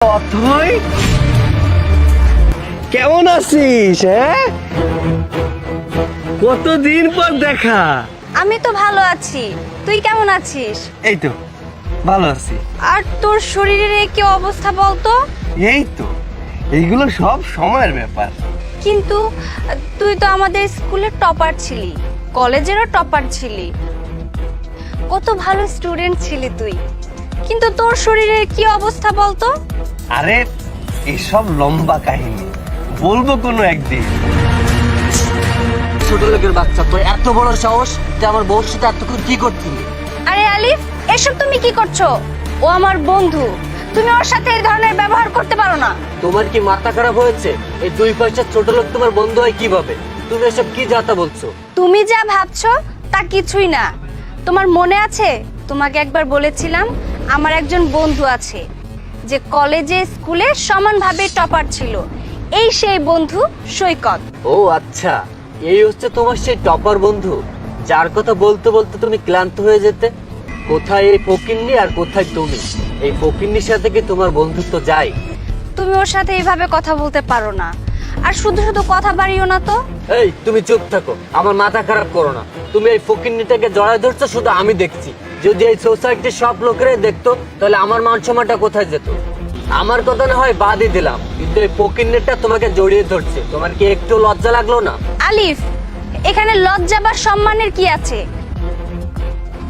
অথই, কেমন আছিস? হ্যাঁ, কতদিন পর দেখা। আমি তো ভালো আছি, তুই কেমন আছিস? এই তো ভালো আছি। আর তোর শরীরের কি অবস্থা বলতো? এই তো, এইগুলো সব সময়ের ব্যাপার। কিন্তু তুই তো আমাদের স্কুলের টপার ছিলি, কলেজেরও টপার ছিলি, কত ভালো স্টুডেন্ট ছিলি তুই, কিন্তু তোর শরীরের কি অবস্থা বলতো? আরে এসব লম্বা কাহিনী বলবো কোনো একদিন। ছোট লোকের বাচ্চা, তো এত বড় সাহস যে আমার বউর সাথে এতক্ষণ কি করছিলি? আরে আলিফ, এসব তুমি কি করছো? ও আমার বন্ধু, তুমি ওর সাথে এই ধরনের ব্যবহার করতে পারো না। তোমার কি মাথা খারাপ হয়েছে? এই 2 পয়সার ছোট লোক তোমার বন্ধু হয় কিভাবে? তুমি এসব কি যাতা বলছো? তুমি যা ভাবছো তা কিছুই না। তোমার মনে আছে তোমাকে একবার বলেছিলাম আমার একজন বন্ধু আছে যে কলেজে স্কুলে সমানভাবে টপার ছিল, এই সেই বন্ধু সৈকত। ও আচ্ছা, এই হচ্ছে তোমার সেই টপার বন্ধু যার কথা বলতে বলতে তুমি ক্লান্ত হয়ে যেতে। কোথায় এই ফকিন্নি আর কোথায় তুমি? এই ফকিন্নির সাথে কি তোমার বন্ধুত্ব যায়? তুমি ওর সাথে এইভাবে কথা বলতে পারো না, আর শুধু শুধু কথা বাড়িও না তো। এই তুমি চুপ থাকো, আমার মাথা খারাপ করো না। তুমি এই ফকিন্নিটাকে জড়ায় ধরছো, শুধু আমি দেখছি। যদি এই সোসাইটির সব লোকেরাই দেখতো তাহলে আমার মান সম্মানটা কোথায় যেত? আমার কথা না হয় বাদই দিলাম, কিন্তু এই ফকিন্নিটা তোমাকে জড়িয়ে ধরছে, তোমার কি একটু লজ্জা লাগলো না? আলিফ, এখানে লজ্জা বা সম্মানের কি আছে?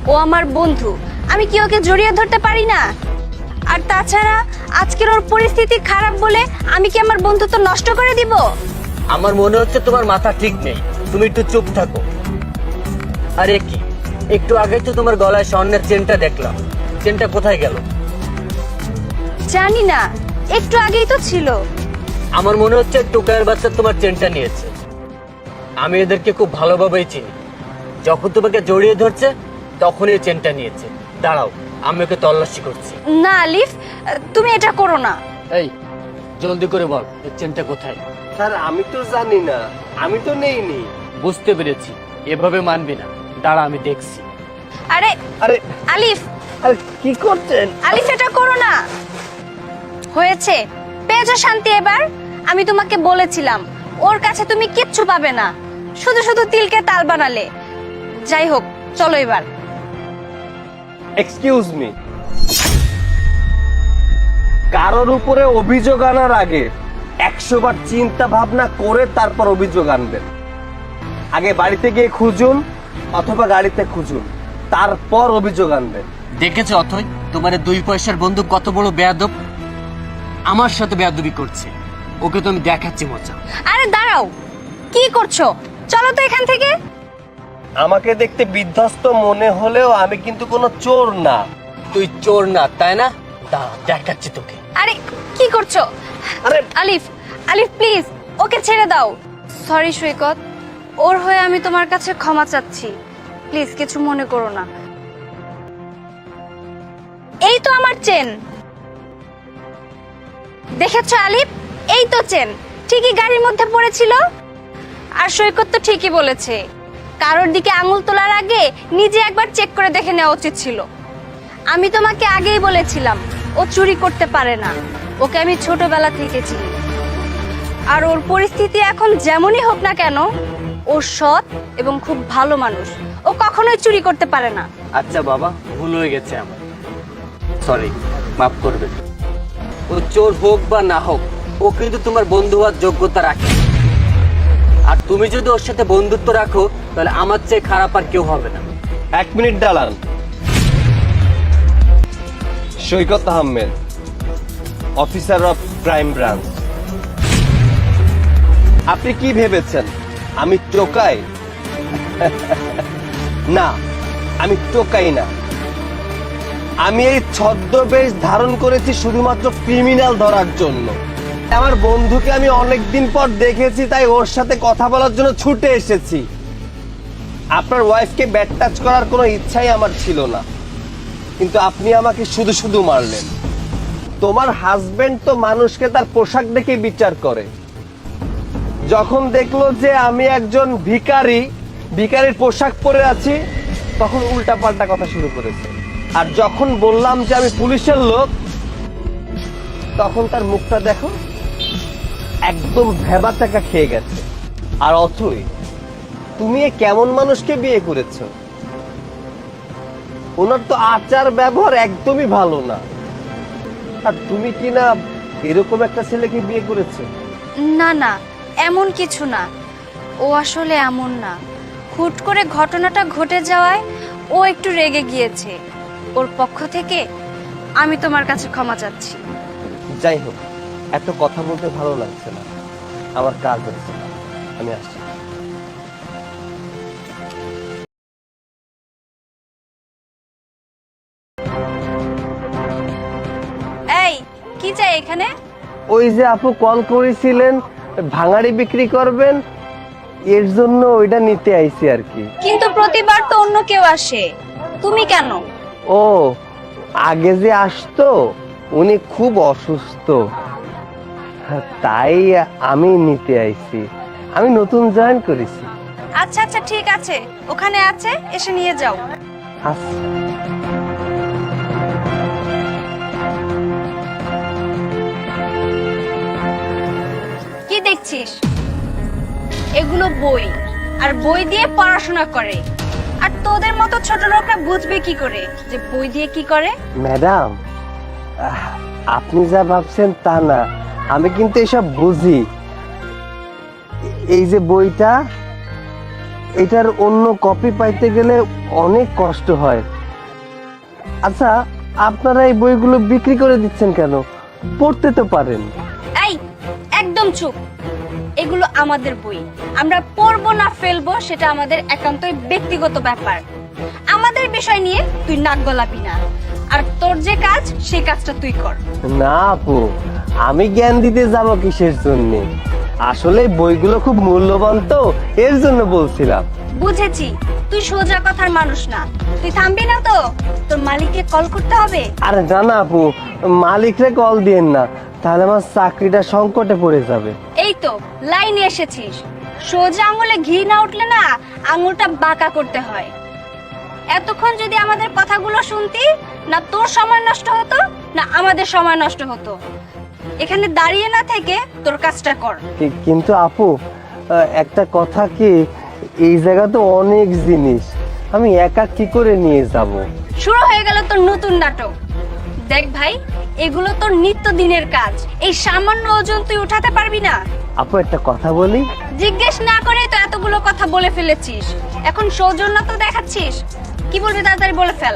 ও আমার বন্ধু, আমি কি ওকে জড়িয়ে ধরতে পারি না? আর তাছাড়া আজকের ওর পরিস্থিতি খারাপ বলে আমি কি আমার বন্ধুত্ব নষ্ট করে দিব? আমার মনে হচ্ছে তোমার মাথা ঠিক নেই, তুমি একটু চুপ থাকো। আরে কি, একটু আগে তো তোমার গলায় স্বর্ণের চেনটা দেখলাম, চেনটা কোথায় গেল? জানি না, একটু আগেই তো ছিল। আমার মনে হচ্ছে টোকাইয়ের বাচ্চা তোমার চেনটা নিয়েছে। আমি এদেরকে খুব ভালোভাবেই চিনি, যখন তোমাকে জড়িয়ে ধরছে তখনই এই চেনটা নিয়েছে। দাঁড়াও, আমি ওকে তল্লাশি করছি। না আলিফ, তুমি এটা করো না। এই জলদি করে বল, এই চেনটা কোথায়? স্যার আমি তো জানি না, আমি তো নেইনি। বুঝতে পেরেছি, এভাবে মানবি না। দাঁড়া, আমি দেখছি। আরে আরে আলিফ, আরে কি করছেন? আলিফ এটা করো না। হয়েছে, পেয়েছো শান্তি এবার? আমি তোমাকে বলেছিলাম ওর কাছে তুমি কিচ্ছু পাবে না, শুধু শুধু তিলকে তাল বানালে। যাই হোক, চলো এবার। এক্সকিউজ মি, কারোর উপরে অভিযোগ আনার আগে 100 বার চিন্তা ভাবনা করে তারপর অভিযোগ আনবেন। আগে বাড়িতে গিয়ে খুঁজুন অথবা গাড়িতে খুঁজুন, তারপর অভিযোগ আনবেন। দেখেছো অথই, তোমার 2 পয়সার বন্ধু কত বড় বেয়াদব, আমার সাথে বেয়াদবি করছে। ওকে তো আমি দেখাচ্ছি মজা। আরে দাঁড়াও, কি করছো? চলো তো এখান থেকে। আমাকে দেখতে বিধ্বস্ত মনে হলেও আমি কিন্তু কোনো চোর না। তুই চোর না তাই না? দাঁড়া, দেখাচ্ছি তোকে। আরে কি করছো? আরে আলিফ, আলিফ প্লিজ ওকে ছেড়ে দাও। সরি সৈকত, ওর হয়ে আমি তোমার কাছে ক্ষমা চাচ্ছি, প্লিজ কিছু মনে করো না। এই তো আমার চেন, দেখেছো আলিফ? এই তো চেন, ঠিকই গাড়ির মধ্যে পড়েছিল। আর সৈকত তো ঠিকই বলেছে, কারোর দিকে আঙুল তোলার আগে নিজে একবার চেক করে দেখে নেওয়া উচিত ছিল। আমি তোমাকে আগেই বলেছিলাম ও চুরি করতে পারে না, ওকে আমি ছোটবেলা থেকে চিনি। আর ওর পরিস্থিতি এখন যেমনই হোক না কেন, ও সৎ এবং খুব ভালো মানুষ, ও কখনোই চুরি করতে পারে না। আচ্ছা বাবা, ভুল হয়ে গেছে আমার, সরি, মাফ করবে। ও চোর হোক বা না হোক, ও কিন্তু তোমার বন্ধু হওয়ার যোগ্যতা রাখে। আর তুমি যদি ওর সাথে বন্ধুত্ব রাখো তাহলে আমার চেয়ে খারাপ আর কেউ হবে না। 1 মিনিট দাঁড়ান। Saikat Ahmed, officer of crime branch. আপনি কি ভেবেছেন আমি টোকাই? না, আমি টোকাই না। আমি এই ছদ্মবেশ ধারণ করেছি শুধুমাত্র ক্রিমিনাল ধরার জন্য। আমার বন্ধুকে আমি অনেকদিন পর দেখেছি, তাই ওর সাথে কথা বলার জন্য ছুটে এসেছি। আপনার ওয়াইফকে ব্যাড টাচ করার কোনো ইচ্ছাই আমার ছিল না, কিন্তু আপনি আমাকে শুধু শুধু মারলেন। তোমার হাজবেন্ড তো মানুষকে তার পোশাক দেখে বিচার করে। যখন দেখলো যে আমি একজন ভিখারির পোশাক পরে আছি, তখন উল্টাপাল্টা কথা শুরু করেছে। আর যখন বললাম যে আমি পুলিশের লোক, তখন তার মুখটা দেখো, একদম ভেবাচাকা খেয়ে গেছে। আর অথই, তুমি এ কেমন মানুষকে বিয়ে করেছো? ওনার তো আচার ব্যবহার একদমই ভালো না। আর তুমি কি না এরকম একটা ছেলেকে বিয়ে করেছো? না না, এমন কিছু না। ও আসলে এমন না। হুট করে ঘটনাটা ঘটে যাওয়ায় ও একটু রেগে গিয়েছে। ওর পক্ষ থেকে আমি তোমার কাছে ক্ষমা চাচ্ছি। যাই হোক, এত কথা বলতে ভালো লাগছে না, আমার কাজ হচ্ছে না, আমি আসছি। এই, কি চাই এখানে? ওই যে আপু কল করেছিলেন, ভাঙাড়ি বিক্রি করবেন, এর জন্য ওইটা নিতে আইছি আর কি। কিন্তু প্রতিবার তো অন্য কেউ আসে, তুমি কেন? ও, আগে যে আসতো উনি খুব অসুস্থ, তাই আমি নিতে আইছি। আমি নতুন জয়েন করেছি। আচ্ছা আচ্ছা, ঠিক আছে, ওখানে আছে, এসে নিয়ে যাও। আচ্ছা। কি দেখছিস? এগুলো বই, আর বই দিয়ে পড়াশোনা করে। আর তোদের মতো ছোট লোকরা বুঝবে কি করে যে বই দিয়ে কি করে? ম্যাডাম, আপনি যা ভাবছেন তা না, আমি কিন্তু এসব বুঝি। এই যে বইটা, এটার অন্য কপি পাইতে গেলে অনেক কষ্ট হয়। আচ্ছা, আপনারা এই বইগুলো বিক্রি করে দিচ্ছেন কেন? পড়তে তো পারেন। এই, একদম চুপ। এগুলো আমাদের বই, আমরা পড়বো না ফেলবো সেটা আমাদের একান্তই ব্যক্তিগত ব্যাপার। আমাদের বিষয় নিয়ে তুই নাক গলাবি না। আর তোর যে কাজ, সেই কাজটা তুই কর। না আপু, আমি জ্ঞান দিতে যাব কিসের জন্য? আসলে বইগুলো খুব মূল্যবান, তো এর জন্য বলছিলাম। বুঝেছি, তুই সোজা কথার মানুষ না। তুই থামবি না তো? তোর মালিককে কল করতে হবে। আরে না না আপু, মালিকরে কল দিয়েন না, তাহলে আমার চাকরিটা সংকটে পড়ে যাবে। এই তো লাইনে এসেছিস। সোজা আঙুলে ঘি না উঠলে না, আঙুলটা বাঁকা করতে হয়। এতক্ষণ যদি আমাদের কথাগুলো শুনতি, না তোর সময় নষ্ট হতো, না আমাদের সময় নষ্ট হতো। এখানে দাঁড়িয়ে না থেকে তোর কাজটা কর। কিন্তু আপু, একটা কথা কি, এই জায়গা তো অনেক জিনিস, আমি একা কি করে নিয়ে যাব? শুরু হয়ে গেল তোর নতুন নাটক। দেখ ভাই, এগুলো তোর নিত্যদিনের কাজ। এই সামান্য ওজন তুই উঠাতে পারবি না? আপু একটা কথা বলি। জিজ্ঞেস না করে তো এতগুলো কথা বলে ফেলেছিস, এখন সৌজন্য তো দেখাচ্ছিস। কি বলবি, তাড়াতাড়ি বলে ফেল।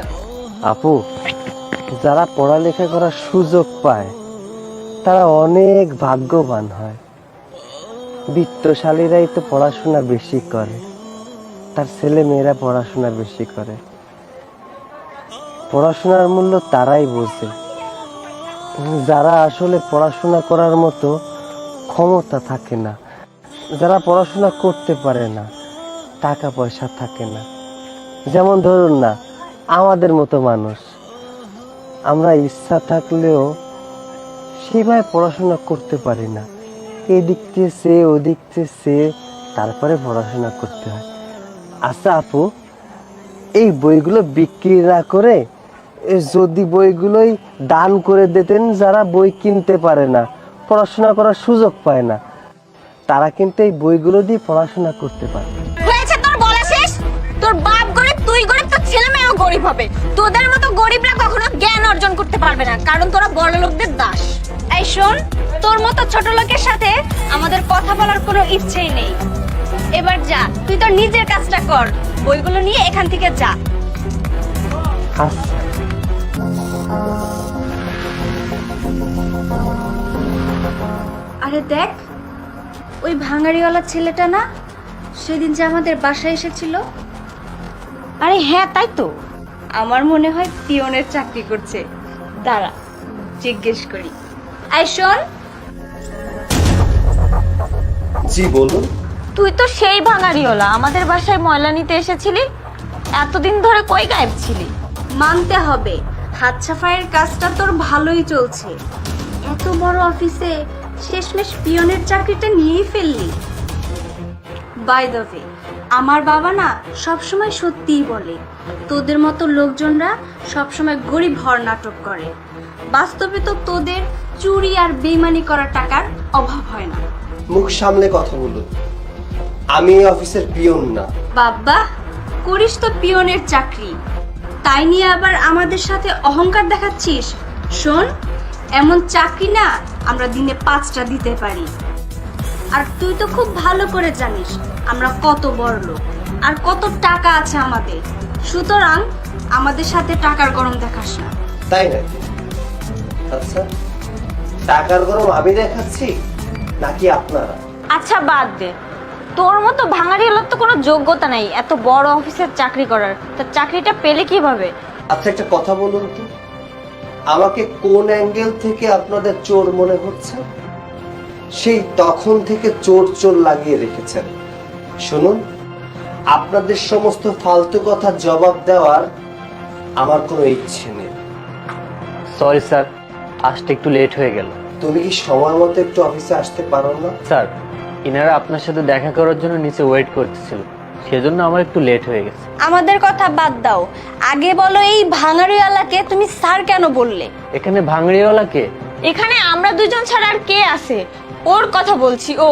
আপু, যারা পড়ালেখা করার সুযোগ পায় তারা অনেক ভাগ্যবান হয়। বিত্তশালীরাই তো পড়াশোনা বেশি করে, তার ছেলে মেয়েরা পড়াশোনা বেশি করে। পড়াশোনার মূল্য তারাই বোঝে যারা আসলে পড়াশোনা করার মতো ক্ষমতা থাকে না, যারা পড়াশোনা করতে পারে না, টাকা পয়সা থাকে না। যেমন ধরুন না, আমাদের মতো মানুষ, আমরা ইচ্ছা থাকলেও সেভাবে পড়াশোনা করতে পারি না। এদিক থেকে সে, ওদিক থেকে সে, তারপরে পড়াশোনা করতে হয়। আচ্ছা আপু, এই বইগুলো বিক্রি না করে যদি বইগুলোই দান করে দিতেন, যারা বই কিনতে পারে না, পড়াশোনা করার সুযোগ পায় না, তারা কিন্তু এই বইগুলো দিয়ে পড়াশোনা করতে পারে। হয়েছে তোর বলা শেষ? তোর বাপ গরিব, তুই গরিব, তোর ছেলে মেয়েও গরিব হবে। তোদের মতো গরিবরা কখনো জ্ঞান অর্জন করতে পারবে না, কারণ তোরা বড় লোকদের দাস। এই শোন, তোর মতো ছোট লোকের সাথে আমাদের কথা বলার কোনো ইচ্ছেই নেই। এবার যা, তুই তোর নিজের কাজটা কর। বইগুলো নিয়ে এখান থেকে যা। আচ্ছা। আরে দেখ, ওই ভাঙাড়িওয়ালা ছেলেটা না, সেদিন যে আমাদের বাসায় এসেছিল? আরে হ্যাঁ, তাই তো। আমার মনে হয় পিয়নের চাকরি করছে। দাঁড়া, জিজ্ঞেস করি। এই শোন, জি বলুন। তুই তো সেই ভাঙাড়িওয়ালা, আমাদের বাসায় ময়লা নিতে এসেছিলি। এতদিন ধরে কই গায়েব ছিলি? মানতে হবে, হাত সাফাইয়ের কাজটা তোর ভালোই চলছে। এত বড় অফিসে শেষমেশ পিয়নের চাকরিটা নিয়েই ফেললি। বাই দ্য ওয়ে, আমার বাবা না সবসময় সত্যিই বলে, তোদের মতো লোকজনরা সবসময় গরিব হওয়ার নাটক করে। বাস্তবে তো তোদের চুরি আর বেইমানি করার টাকার অভাব হয় না। মুখ সামলে কথা বলুন, আমি এই অফিসের পিয়ন না। বাবা, করিস তো পিয়নের চাকরি, তাই নিয়ে আবার আমাদের সাথে অহংকার দেখাচ্ছিস? শোন, এমন চাকরি না আমরা দিনে 5টা দিতে পারি। আর তুই তো খুব ভালো করে জানিস আমরা কত বড় লোক আর কত টাকা আছে আমাদের, সুতরাং আমাদের সাথে টাকার গরম দেখাস না। তাই নাকি? আচ্ছা, টাকার গরম আমি দেখাচ্ছি নাকি আপনারা? আচ্ছা বাদ দে, তোর মতো ভাঙাড়িওয়ালার তো কোনো যোগ্যতা নেই এত বড় অফিসের চাকরি করার। তা চাকরিটা পেলে কিভাবে? আচ্ছা, একটা কথা বলুন তো, আমাকে কোন অ্যাঙ্গেল থেকে আপনাদের চোর মনে হচ্ছে? সেই তখন থেকে চোর চোর লাগিয়ে রেখেছেন। শুনুন, আপনাদের সমস্ত ফালতু কথা জবাব দেওয়ার আমার কোনো ইচ্ছে নেই। সরি স্যার, আসতে একটু লেট হয়ে গেল। তুমি কি সময় মতো একটু অফিসে আসতে পারো না? স্যার, ইনারা আপনার সাথে দেখা করার জন্য নিচে ওয়েট করতেছিল, সেজন্য আমার একটু লেট হয়ে গেছে। আমাদের কথা বাদ দাও, আগে বলো এই ভাঙাড়িওয়ালাকে তুমি স্যার কেন বললে? এখানে ভাঙড়িওয়ালা কে? এখানে আমরা দুজন ছাড়া আর কে আছে? ওর কথা বলছি, ও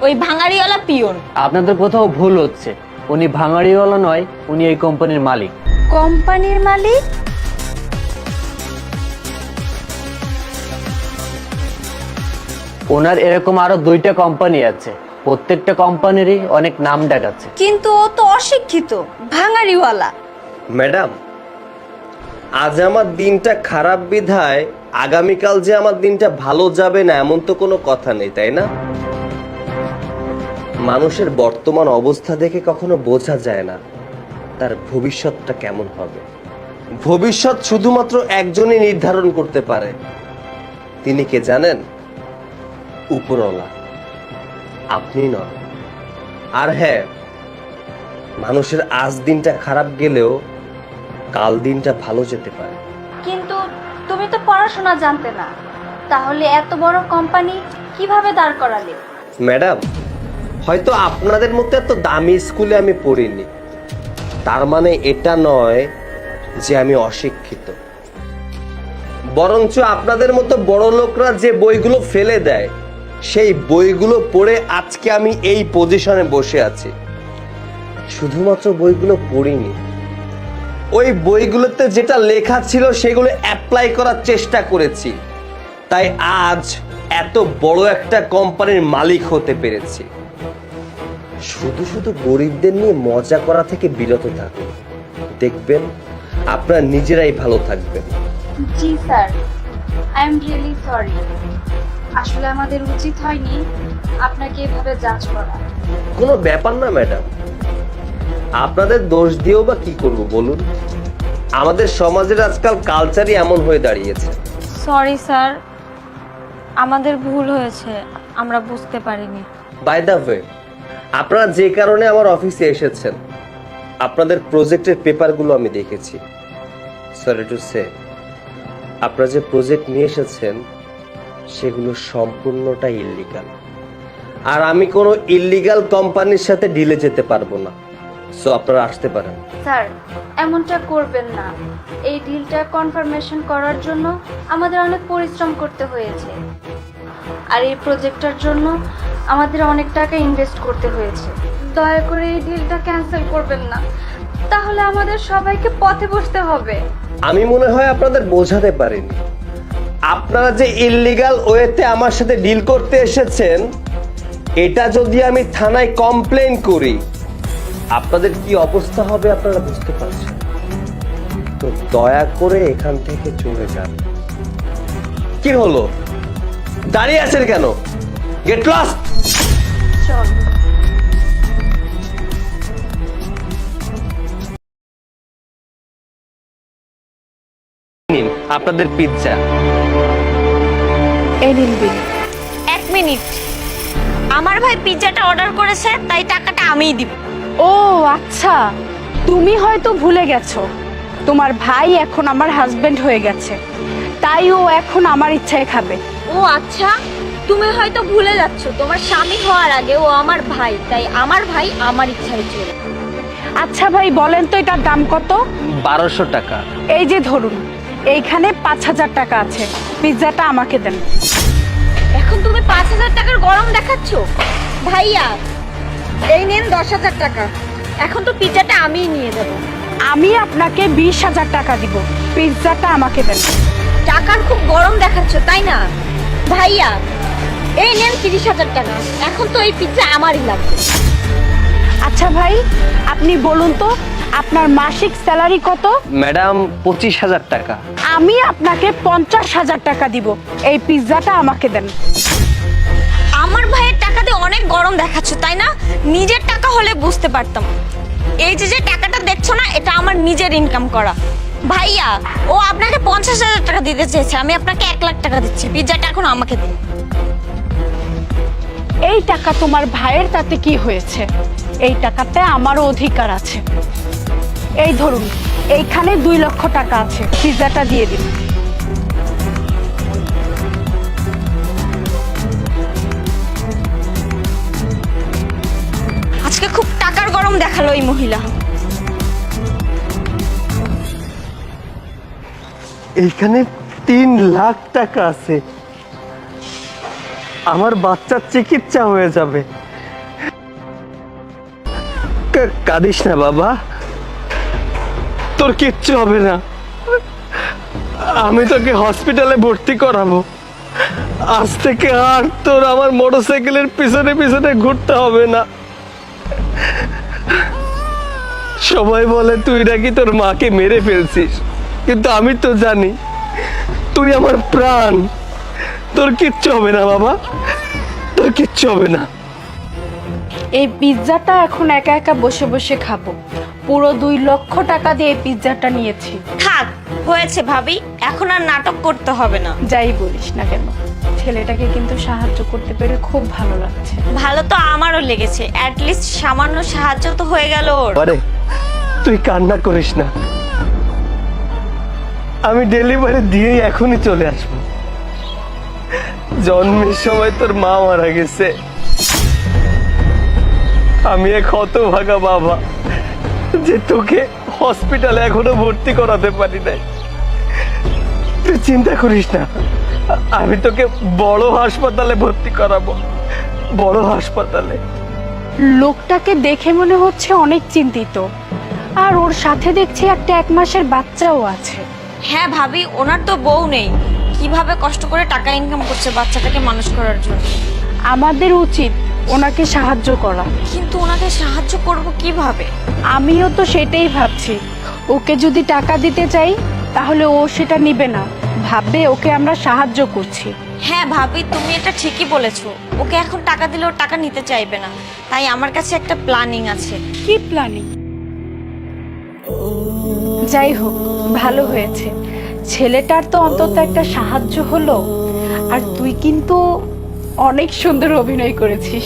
ওই ভাঙাড়িওয়ালা পিয়ন। আপনাদের কোথাও ভুল হচ্ছে, উনি ভাঙাড়িওয়ালা নয়, উনি এই কোম্পানির মালিক। কোম্পানির মালিক? ওনার এরকম আরো 2টা কোম্পানি আছে, প্রত্যেকটা কোম্পানিরই অনেক নাম ডাক আছে। কিন্তু ও তো অশিক্ষিত, ভাঙাড়িওয়ালা। ম্যাডাম, আজ আমার দিনটা খারাপ বিধায় আগামীকাল যে আমার দিনটা ভালো যাবে না এমন তো কোনো কথা নেই, তাই না? মানুষের বর্তমান অবস্থা দেখে কখনো বোঝা যায় না তার ভবিষ্যৎটা কেমন হবে। ভবিষ্যৎ শুধুমাত্র একজনই নির্ধারণ করতে পারে। তিনি কে জানেন? উপরওয়ালা, আপনি নন। আর হ্যাঁ, মানুষের আজ দিনটা খারাপ গেলেও কাল দিনটা ভালো যেতে পারে। কিন্তু তুমি তো পড়াশোনা জানতে না, তাহলে এত বড় কোম্পানি কিভাবে দাঁড় করালে? ম্যাডাম, হয়তো আপনাদের মতো এত দামি স্কুলে আমি পড়িনি, তার মানে এটা নয় যে আমি অশিক্ষিত। বরঞ্চ আপনাদের মতো বড় লোকরা যে বইগুলো ফেলে দেয় সেই বইগুলো পড়ে আজকে আমি এই পজিশনে বসে আছি। শুধুমাত্র বইগুলো পড়িনি, ওই বইগুলোতে যেটা লেখা ছিল সেগুলো অ্যাপ্লাই করার চেষ্টা করেছি, তাই আজ এত বড় একটা কোম্পানির মালিক হতে পেরেছি। শুধু শুধু গরিবদের নিয়ে মজা করা থেকে বিরত থাকুন, দেখবেন আপনারা নিজেরাই ভালো থাকবেন। জি sir, I am really sorry. আসলে আমাদের উচিত হয়নি আপনাকে এভাবে জাজ করা। কোনো ব্যাপার না ম্যাডাম, আপনাদের দোষ দিয়েও বা কি করব বলুন? আমাদের সমাজের আজকাল কালচারই এমন হয়ে দাঁড়িয়েছে। সরি স্যার, আমাদের ভুল হয়েছে, আমরা বুঝতে পারিনি। বাই দ্য ওয়ে, আপনারা যে কারণে আমার অফিসে এসেছেন, আপনাদের প্রজেক্টের পেপারগুলো আমি দেখেছি। সরি টু সে, আপনারা যে প্রজেক্ট নিয়ে এসেছেন সেগুলো সম্পূর্ণটা ইল্লিগাল, আর আমি কোনো ইল্লিগাল কোম্পানির সাথে ডিলে যেতে পারবো না। সো আপনারা আসতে পারেন। স্যার, এমনটা করবেন না। এই ডিলটা কনফার্মেশন করার জন্য আমাদের অনেক পরিশ্রম করতে হয়েছে, আর এই প্রজেক্টটার জন্য আমাদের অনেক টাকা ইনভেস্ট করতে হয়েছে। দয়া করে এই ডিলটা ক্যান্সেল করবেন না, তাহলে আমাদের সবাইকে পথে বসতে হবে। আমি মনে হয় আপনাদের বোঝাতে পারিনি, আপনারা যে ইল্লিগাল ওয়েতে আমার সাথে ডিল করতে এসেছেন, এটা যদি আমি থানায় কমপ্লেন করি আপনাদের কি অবস্থা হবে আপনারা বুঝতে পারছেন। তো দয়া করে এখান থেকে চলে যান। কি হলো, দাঁড়িয়ে আছেন কেন? Get lost. চল। নিন আপনাদের পিৎজা। এই নিন বিল। 1 মিনিট, আমার ভাই পিৎজাটা অর্ডার করেছে, তাই টাকাটা আমিই দিব। ও আচ্ছা, তুমি হয়তো ভুলে গেছো তোমার ভাই এখন আমার হাজবেন্ড হয়ে গেছে, তাই ও এখন আমার ইচ্ছায় খাবে। ও আচ্ছা, তুমি হয়তো ভুলে যাচ্ছ তোমার স্বামী হওয়ার আগে ও আমার ভাই, তাই আমার ভাই আমার ইচ্ছায় চলে। আচ্ছা ভাই, বলেন তো এটার দাম কত? 1200 টাকা। এই যে ধরুন, এইখানে 5,000 টাকা আছে, পিৎজাটা আমাকে দেন। এখন তুমি 5,000 টাকার গরম দেখাচ্ছ? ভাইয়া, এই নেন 10,000 টাকা। এখন তো পিৎজাটা আমিই নিয়ে দেবো। আমি আপনাকে 20,000 টাকা দিব, পিৎজাটা আমাকে দেন। টাকার খুব গরম দেখাচ্ছ তাই না? ভাইয়া, এই নেন 30,000 টাকা। এখন তো এই পিৎজা আমারই লাগবে। আচ্ছা ভাই, আপনি বলুন তো আপনার মাসিক স্যালারি কত? ম্যাডাম 25,000 টাকা। আমি আপনাকে 50,000 টাকা দিব, এই পিৎজাটা আমাকে দেন। আমার ভাইয়ের টাকা দিয়ে অনেক গরম দেখাচ্ছ তাই না? নিজের টাকা হলে বুঝতে পারতাম। এই যে টাকাটা দেখছো না, এটা আমার নিজের ইনকাম করা। ভাইয়া, ও আপনাকে 50,000 টাকা দিতে চেয়েছে, আমি আপনাকে 1,00,000 টাকা দিচ্ছি। পিৎজাটা এখন আমাকে দিন। এই টাকা তোমার ভাইয়ের, তাতে কি হয়েছে? এই টাকাতে আমারও অধিকার আছে। এই ধরুন, এইখানে 2 লক্ষ টাকা আছে, পিৎজাটা দিয়ে দিন। আজকে খুব টাকার গরম দেখালো এই মহিলা। এইখানে 3 লাখ টাকা আছে, আমার বাচ্চার চিকিৎসা হয়ে যাবে। কাঁদিস না বাবা, তোর কিচ্ছু হবে না। আমি তোকে হসপিটালে ভর্তি করাবো। আজ থেকে আর তোর আমার মোটরসাইকেলের পিছনে পিছনে ঘুরতে হবে না। সবাই বলে তুই নাকি তোর মাকে মেরে ফেলছিস, কিন্তু আমি তো জানি তুই আমার প্রাণ। তোর কিচ্ছু হবে না বাবা, তোর কিচ্ছু হবে না। এই পিৎজাটা এখন একা একা বসে বসে খাবো। পুরো 2 লক্ষ টাকা দিয়ে এই পিৎজাটা নিয়েছি। থাক, হয়েছে ভাবি, এখন আর নাটক করতে হবে না। যাই বলিস না কেন, ছেলেটাকে কিন্তু সাহায্য করতে পেরে খুব ভালো লাগছে। ভালো তো আমারও লেগেছে, অ্যাটলিস্ট সামান্য সাহায্য তো হয়ে গেল ওর। আরে তুই কান্না করিস না, আমি ডেলিভারি দিয়ে এখনই চলে আসবো। জন্মের সময় তোর মা মারা গেছে, আমি এক হতভাগা বাবা যে তোকে হসপিটালে এখনো ভর্তি করাতে পারি নাই। তুই চিন্তা করিস না, আমি তোকে বড় হাসপাতালে ভর্তি করাবো, বড় হাসপাতালে। লোকটাকে দেখে মনে হচ্ছে অনেক চিন্তিত, আর ওর সাথে দেখছি একটা 1 মাসের বাচ্চাও আছে। হ্যাঁ ভাবি, ওনার তো বউ নেই, কিভাবে কষ্ট করে টাকা ইনকাম করছে বাচ্চাটাকে মানুষ করার জন্য। আমাদের উচিত ওনাকে সাহায্য করা। কিন্তু ওনাকে সাহায্য করব কিভাবে? আমিও তো সেটাই ভাবছি। ওকে যদি টাকা দিতে চাই তাহলে ও সেটা নিবে না, ভাববে ওকে আমরা সাহায্য করছি। হ্যাঁ ভাবি, তুমি এটা ঠিকই বলেছো। ওকে এখন টাকা দিলে ও টাকা নিতে চাইবে না, তাই আমার কাছে একটা প্ল্যানিং আছে। কি প্ল্যানিং? যাই হোক, ভালো হয়েছে, ছেলেটার তো অন্তত একটা সাহায্য হলো। আর তুই কিন্তু অনেক সুন্দর অভিনয় করেছিস।